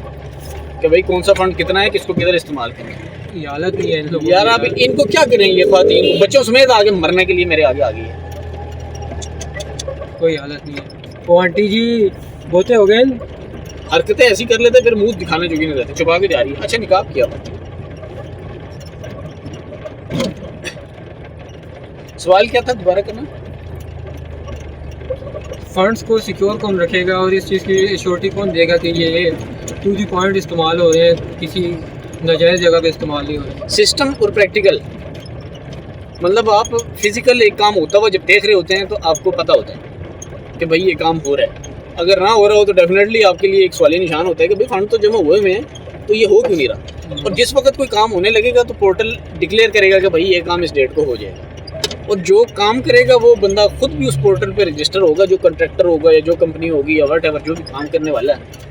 कि भाई कौन सा फंड कितना है, किसको किधर इस्तेमाल करें। ये हालत नहीं है इन लोगों यार आप इनको क्या करेंगे, ख्वातीन बच्चों समेत आगे मरने के लिए मेरे आगे आ गई है। कोई हालत नहीं है। वो आंटी जी बोते हो गए, हरकतें ऐसी कर लेते फिर मुंह दिखाने जोगी नहीं रहते, छुपा के जा रही है। अच्छा निकाह किया, सवाल क्या था दोबारा करना? फंड्स को सिक्योर कौन रखेगा और इस चीज़ की एश्योरिटी कौन देगा कि ये टू दी पॉइंट इस्तेमाल हो रहे हैं, किसी नाजायज़ जगह पे इस्तेमाल नहीं हो रहे? सिस्टम और प्रैक्टिकल, मतलब आप फिजिकल एक काम होता हुआ जब देख रहे होते हैं तो आपको पता होता है कि भाई ये काम हो रहा है। अगर ना हो रहा हो तो डेफिनेटली आपके लिए एक सवालिया निशान होता है कि भाई फंड तो जमा हुए हैं तो ये हो क्यों नहीं रहा। और जिस वक्त कोई काम होने लगेगा तो पोर्टल डिक्लेयर करेगा कि भाई ये काम इस डेट को हो जाएगा, और जो काम करेगा वो बंदा खुद भी उस पोर्टल पे रजिस्टर होगा, जो कॉन्ट्रैक्टर होगा या जो कंपनी होगी या वट एवर जो भी काम करने वाला है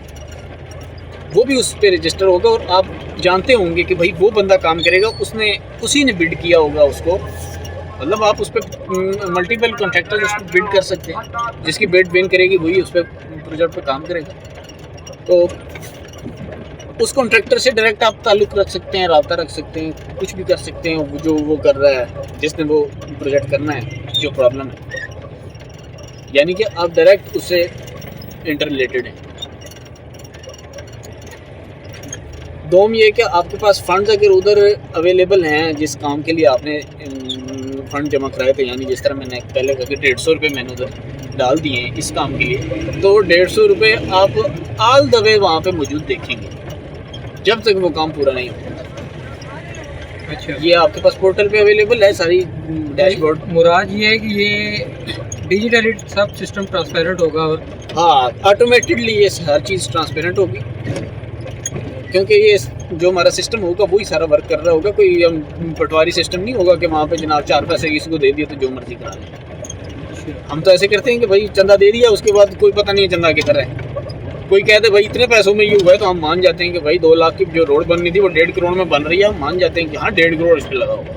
वो भी उस पर रजिस्टर होगा। और आप जानते होंगे कि भाई वो बंदा काम करेगा, उसी ने बिड किया होगा उसको, मतलब आप उस पर मल्टीपल कॉन्ट्रैक्टर उस पर बिड कर सकते हैं, जिसकी बिड विन करेगी वही उस पर प्रोजेक्ट पे काम करेगा। तो उस कॉन्ट्रैक्टर से डायरेक्ट आप ताल्लुक़ रख सकते हैं, राब्ता रख सकते हैं, कुछ भी कर सकते हैं जो वो कर रहा है, जिसने वो प्रोजेक्ट करना है, जो प्रॉब्लम है, यानी कि आप डायरेक्ट उससे इंटर रिलेटेड हैं। दोम ये कि आपके पास फंड्स अगर उधर अवेलेबल हैं जिस काम के लिए आपने फंड जमा कराए थे, यानी जिस तरह मैंने पहले कहा कि 150 रुपये मैंने उधर डाल दिए हैं इस काम के लिए, तो 150 रुपये आप ऑल द वे वहाँ पे मौजूद देखेंगे जब तक वो काम पूरा नहीं होता। अच्छा, ये आपके पास पोर्टल पे अवेलेबल है सारी डैशबोर्ड। मुराद ये है कि ये डिजिटली सब सिस्टम ट्रांसपेरेंट होगा और हाँ ऑटोमेटेडली ये हर चीज़ ट्रांसपेरेंट होगी, क्योंकि ये जो हमारा सिस्टम होगा वही सारा वर्क कर रहा होगा। कोई पटवारी सिस्टम नहीं होगा कि वहाँ पे जनाब 4 पैसे किसी को दे दिए तो जो मर्जी करा लें। हम तो ऐसे करते हैं कि भाई चंदा दे दिया, उसके बाद कोई पता नहीं है चंदा किधर है। कोई कहते भाई इतने पैसों में ये हुआ है तो हम मान जाते हैं कि भाई 2 लाख की जो रोड बननी थी वो 1.5 करोड़ में बन रही है, हम मान जाते हैं कि हाँ 1.5 करोड़ इस पर लगा होगा।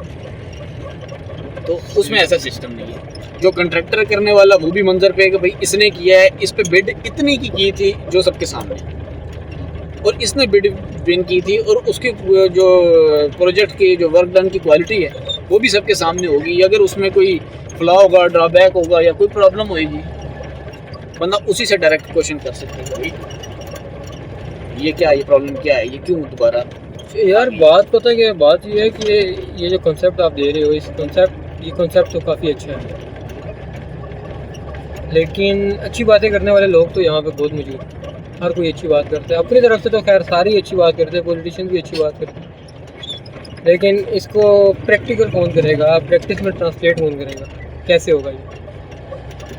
तो उसमें ऐसा सिस्टम नहीं है। जो कंट्रैक्टर करने वाला वो भी मंजर पे है कि भाई इसने किया है, इस पे बिड इतनी की थी जो सबके सामने। और इसने बिड विन की थी, और उसकी जो प्रोजेक्ट की जो वर्क डन की क्वालिटी है वो भी सबके सामने होगी। अगर उसमें कोई फ्लॉ होगा, ड्रॉबैक होगा या कोई प्रॉब्लम होगी, बंदा उसी से डायरेक्ट क्वेश्चन कर सकते हैं भाई ये क्या है, ये प्रॉब्लम क्या है, ये क्यों दोबारा। यार बात पता है क्या, बात ये है कि ये जो कॉन्सेप्ट आप दे रहे हो, ये कॉन्सेप्ट तो काफ़ी अच्छा है, लेकिन अच्छी बातें करने वाले लोग तो यहाँ पे बहुत मौजूद हैं। हर कोई अच्छी बात करता है अपनी तरफ से, तो खैर सारी अच्छी बात करते हैं, पॉलिटिशियन भी अच्छी बात करते हैं, लेकिन इसको प्रैक्टिकल कौन करेगा, प्रैक्टिस में ट्रांसलेट कौन करेगा, कैसे होगा ये,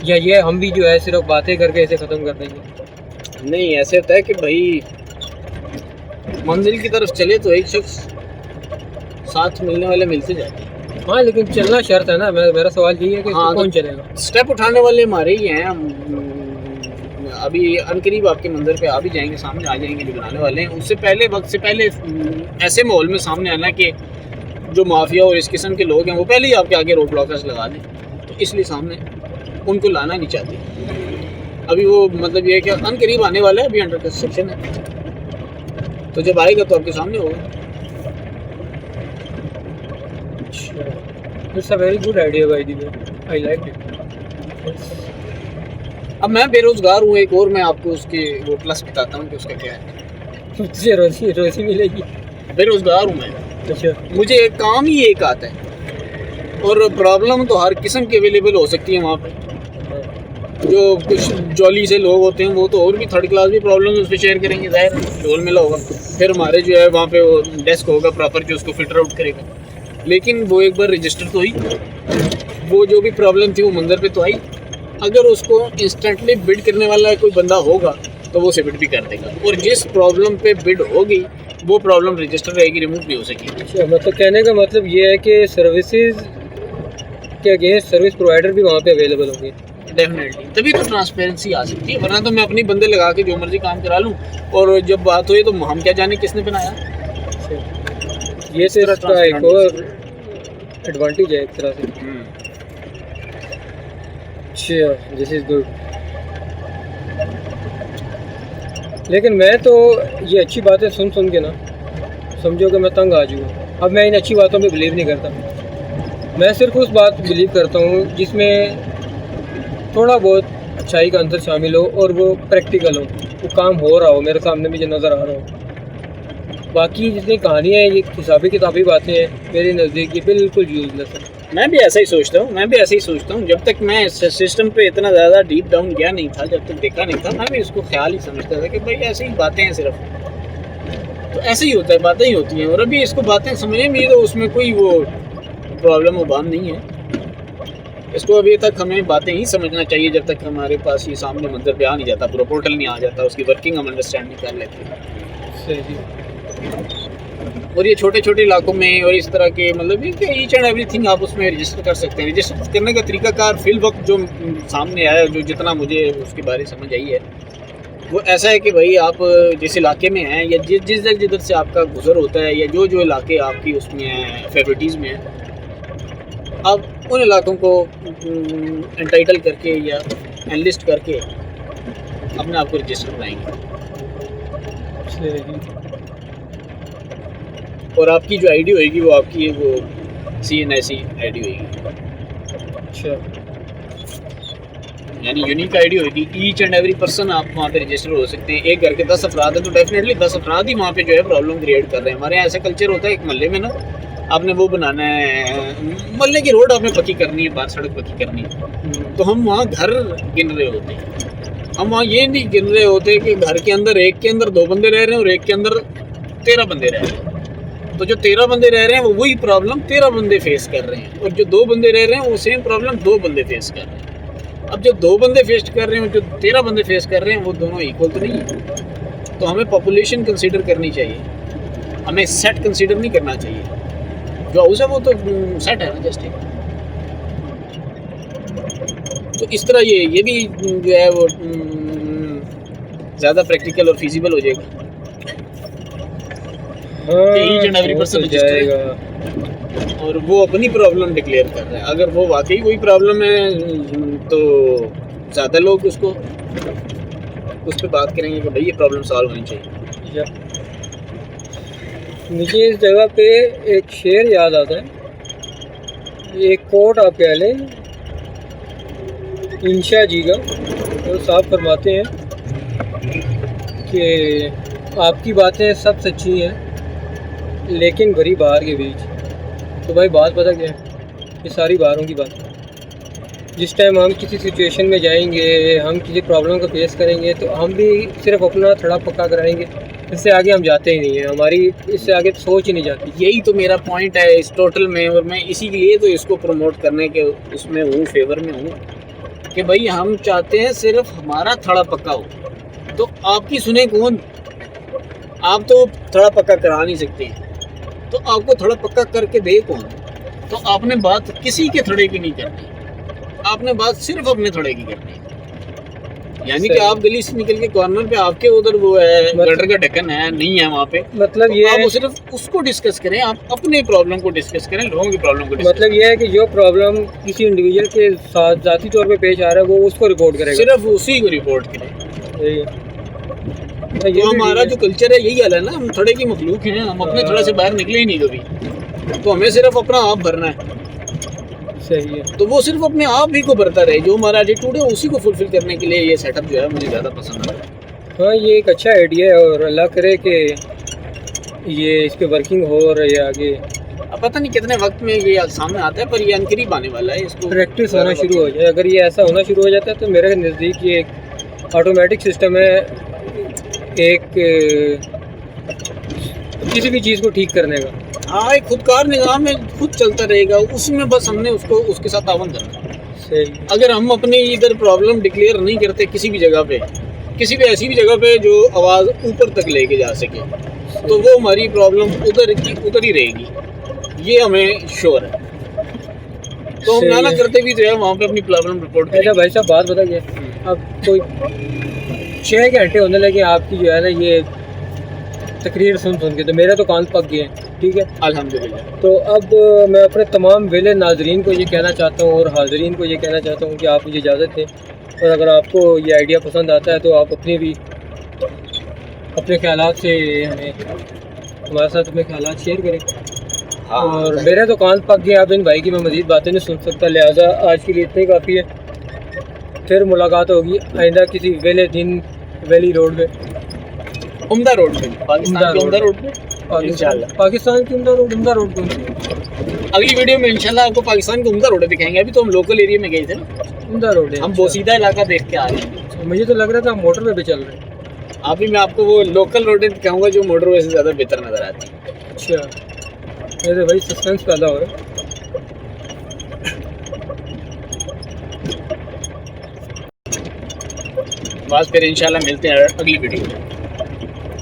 या ये हम भी जो है सिर्फ बातें करके इसे ख़त्म कर देंगे। नहीं, ऐसे होता है कि भाई मंजिल की तरफ चले तो एक शख्स साथ मिलने वाले मिलते जाते हैं। हाँ लेकिन चलना शर्त है ना, मेरा सवाल यही है कि हाँ, कौन चलेगा। स्टेप उठाने वाले हमारे ही हैं। अभी अनकरीब आपके मंदिर पे आ भी जाएंगे, सामने आ जाएंगे जो बनाने वाले हैं। उससे पहले, वक्त से पहले ऐसे माहौल में सामने आना कि जो माफिया और इस किस्म के लोग हैं वो पहले ही आपके आगे रोड ब्लॉकर्स लगा दें, तो इसलिए सामने उनको लाना नहीं चाहते। अभी वो मतलब ये है कि अनकरीब आने वाला है, अभी अंडर कंस्ट्रक्शन है, तो जब आएगा तो आपके सामने होगा। It's a very good idea by the way. I like it. अब मैं बेरोजगार हूँ एक और, मैं आपको उसके वो प्लस बताता हूँ कि उसका क्या है। तुझे रोजी मिलेगी। बेरोजगार हूँ मैं, अच्छा, मुझे काम ही एक आता है, और प्रॉब्लम तो हर किस्म की अवेलेबल हो सकती है वहाँ पे। जो कुछ जॉली से लोग होते हैं वो तो और भी थर्ड क्लास भी प्रॉब्लम उस पर शेयर करेंगे, जाहिर है ढोल मिला होगा। फिर हमारे जो है वहाँ पे वो डेस्क होगा प्रॉपर जो उसको फिल्टर आउट करेगा, लेकिन वो एक बार रजिस्टर तो हुई, वो जो भी प्रॉब्लम थी वो मंदिर पे तो आई। अगर उसको इंस्टेंटली बिड करने वाला कोई बंदा होगा तो वो उसे बिड भी कर देगा, और जिस प्रॉब्लम पे बिड होगी वो प्रॉब्लम रजिस्टर रहेगी, रिमूव नहीं हो सकेगी। अच्छा, मतलब कहने का मतलब ये है कि सर्विसेज के अगेंस्ट सर्विस प्रोवाइडर भी वहाँ पे अवेलेबल होंगे। डेफिनेटली, तभी तो ट्रांसपेरेंसी आ सकती है, वरना तो मैं अपनी बंदे लगा के जो मर्जी काम करा लूँ, और जब बात हुई तो हम क्या जाने किसने बनाया। ये तो इसका एक और एडवांटेज है एक तरह से। अच्छा, दिस इज गुड। लेकिन मैं तो ये अच्छी बातें सुन सुन के ना समझो कि मैं तंग आ चुका। अब मैं इन अच्छी बातों पे बिलीव नहीं करता, मैं सिर्फ उस बात बिलीव करता हूँ जिसमें थोड़ा बहुत अच्छाई का अंतर शामिल हो और वो प्रैक्टिकल हो, वो काम हो रहा हो, मेरे सामने भी जो नज़र आ रहा हो। बाकी जितनी कहानियाँ हैं, ये हिसाबी किताबी बातें हैं, मेरे नज़दीक ये बिल्कुल यूजलेस है। मैं भी ऐसा ही सोचता हूँ, जब तक मैं इस सिस्टम पे इतना ज़्यादा डीप डाउन गया नहीं था, जब तक देखा नहीं था, मैं भी उसको ख्याल ही समझता था कि भाई ऐसी ही बातें हैं, सिर्फ तो ऐसे ही होता है, बातें ही होती हैं। और अभी इसको बातें समझे भी तो उसमें कोई वो प्रॉब्लम उबाम नहीं है। इसको अभी तक हमें बातें ही समझना चाहिए जब तक हमारे पास ये सामने मंदिर पे आ नहीं जाता, पूरा पोर्टल नहीं आ जाता, उसकी वर्किंग हम अंडरस्टैंड नहीं कर लेते। सही। और ये छोटे छोटे इलाकों में और इस तरह के मतलब ईच एंड एवरीथिंग आप उसमें रजिस्टर कर सकते हैं। रजिस्टर करने का तरीकाकार फिल वक्त जो सामने आया, जो जितना मुझे उसके बारे समझ आई है, वो ऐसा है कि भाई आप जिस इलाके में हैं या जिधर से आपका गुजर होता है, या जो इलाके आपकी उसमें फेवरेटीज़ में हैं, आप उन इलाकों को एंटाइटल करके या एनलिस्ट करके अपने आप को रजिस्टर कराएंगे, और आपकी जो आईडी होएगी वो आपकी वो CNIC आईडी होएगी। अच्छा, यानी यूनिक आईडी होगी। ईच एंड एवरी पर्सन आप वहाँ पे रजिस्टर हो सकते हैं। एक घर के 10 अफराद हैं तो डेफिनेटली 10 अफराद ही वहाँ पे जो है प्रॉब्लम क्रिएट कर रहे हैं। हमारे यहाँ ऐसा कल्चर होता है, एक मोहल्ले में ना आपने वो बनाना है, मोहल्ले की रोड आपने पक्की करनी है, बाहर सड़क पक्की करनी है, तो हम वहाँ घर गिन रहे होते हैं। हम वहाँ ये नहीं गिन रहे होते कि घर के अंदर एक के अंदर 2 बंदे रह रहे हैं और एक के अंदर 13 बंदे रह रहे हैं। तो जो 13 बंदे रह रहे हैं वो वही प्रॉब्लम 13 बंदे फेस कर रहे हैं, और जो 2 बंदे रह रहे हैं वो सेम प्रॉब्लम 2 बंदे फेस कर रहे हैं। अब जो 2 बंदे फेस कर रहे हैं, जो 13 बंदे फेस कर रहे हैं, वो दोनों इक्वल तो नहीं है। तो हमें पॉपुलेशन कंसीडर करनी चाहिए, हमें सेट कंसीडर नहीं करना चाहिए। जो हाउस है वो तो सेट है ना, जस्ट एक। तो इस तरह ये भी जो है वो ज़्यादा प्रैक्टिकल और फिजिबल हो जाएगा। ईच एंड एवरी पर्सन जाएगा और वो अपनी प्रॉब्लम डिक्लेयर कर रहा है। अगर वो वाकई कोई प्रॉब्लम है तो ज़्यादा लोग उस पर बात करेंगे कि भाई ये प्रॉब्लम सॉल्व होनी चाहिए। अच्छा, मुझे इस जगह पे एक शेर याद आता है, एक कोट आप कह लें इंशा जी का। तो साहब फरमाते हैं कि आपकी बातें सब सच्ची हैं लेकिन भरी बाहर के बीच। तो भाई बात पता क्या है, ये सारी बाहरों की बात है। जिस टाइम हम किसी सिचुएशन में जाएंगे, हम किसी प्रॉब्लम को फेस करेंगे, तो हम भी सिर्फ अपना थोड़ा पक्का कराएंगे, इससे आगे हम जाते ही नहीं हैं, हमारी इससे आगे सोच ही नहीं जाती। यही तो मेरा पॉइंट है इस टोटल में, और मैं इसी के लिए तो इसको प्रमोट करने के उसमें हूँ, फेवर में हूँ कि भाई हम चाहते हैं सिर्फ हमारा थोड़ा पक्का हो। तो आपकी सुने कौन? आप तो थोड़ा पक्का करा नहीं सकते, तो आपको थोड़ा पक्का करके दे कौन? तो आपने बात किसी के थोड़े की नहीं करनी, आपने बात सिर्फ अपने थोड़े की करनी है। यानी कि आप गली से निकल के कॉर्नर पे, आपके उधर वो है गटर का ढक्कन है नहीं है वहाँ पे, मतलब तो ये आप है, सिर्फ उसको डिस्कस करें, आप अपने प्रॉब्लम को डिस्कस करें, लोगों की प्रॉब्लम को डिस्कस मतलब ये है कि जो प्रॉब्लम किसी इंडिविजुअल के साथ जाती तौर पे पेश आ रहा है वो उसको रिपोर्ट करेगा, सिर्फ उसी को रिपोर्ट करें। ये तो हमारा जो कल्चर है यही हाल है ना, हम थोड़े की मखलूक हैं, हम अपने थोड़े से बाहर निकले ही नहीं कभी, तो हमें सिर्फ अपना आप भरना है। सही है। तो वो सिर्फ अपने आप ही को भरता रहे, जो हमारा एटीट्यूड है उसी को फुलफिल करने के लिए ये सेटअप जो है मुझे ज़्यादा पसंद है। हाँ, ये एक अच्छा आइडिया है और अल्लाह करे कि ये इस पे वर्किंग हो रही है आगे। अब पता नहीं कितने वक्त में ये सामने आता है, पर ये अनकरीब आने वाला है, इसको प्रैक्टिस होना शुरू हो जाए। अगर ये ऐसा होना शुरू हो जाता है तो मेरे नज़दीक ये एक ऑटोमेटिक सिस्टम है, एक किसी भी चीज़ को ठीक करने का। हाँ, एक खुदकार निगाह में खुद चलता रहेगा, उसमें बस हमने उसको उसके साथ तावन करना है। सही। अगर हम अपनी इधर प्रॉब्लम डिक्लेयर नहीं करते किसी भी जगह पे, किसी भी ऐसी भी जगह पे जो आवाज़ ऊपर तक लेके जा सके, तो वो हमारी प्रॉब्लम उधर की उधर ही रहेगी, ये हमें श्योर है। तो हम ना ना करते भी जो है वहाँ पे अपनी प्रॉब्लम रिपोर्ट अच्छा भाई साहब, बात बता गया, अब कोई 6 घंटे होने लगे आपकी जो है ना ये तकरीर सुन के, तो मेरे तो कान पक गए हैं, ठीक है अल्हम्दुलिल्लाह। तो अब मैं अपने तमाम वेले नाजरीन को ये कहना चाहता हूँ और हाजरीन को ये कहना चाहता हूँ कि आप मुझे इजाज़त दें, और अगर आपको ये आइडिया पसंद आता है तो आप अपने भी अपने ख्यालात से हमें हमारे साथ अपने ख्यालात शेयर करें। हाँ, और मेरे तो कान पक गए, आप इन भाई की मैं मज़ीद बातें नहीं सुन सकता, लिहाजा आज के लिए इतना ही काफ़ी है। फिर मुलाकात होगी आइंदा किसी वेले दिन वैली रोड में, उम्दा रोड पे, पाकिस्तान के उम्दा रोड पे इंशाल्लाह। पाकिस्तान की उम्दा रोड कौन सी? अगली वीडियो में इंशाल्लाह आपको पाकिस्तान के उम्दा रोड दिखाएंगे। अभी तो हम लोकल एरिया में गए थे ना, उम्दा रोड है। हम बोसीदा इलाका देख के आ रहे हैं। मुझे तो लग रहा था मोटरवे पे चल रहे हैं। अभी मैं आपको वो लोकल रोड दिखाऊंगा जो मोटरवे से ज़्यादा बेहतर नज़र आती है। अच्छा, मेरे भाई सस्पेंस पैदा हो रहा है। बस फिर इंशाल्लाह मिलते हैं अगली वीडियो में।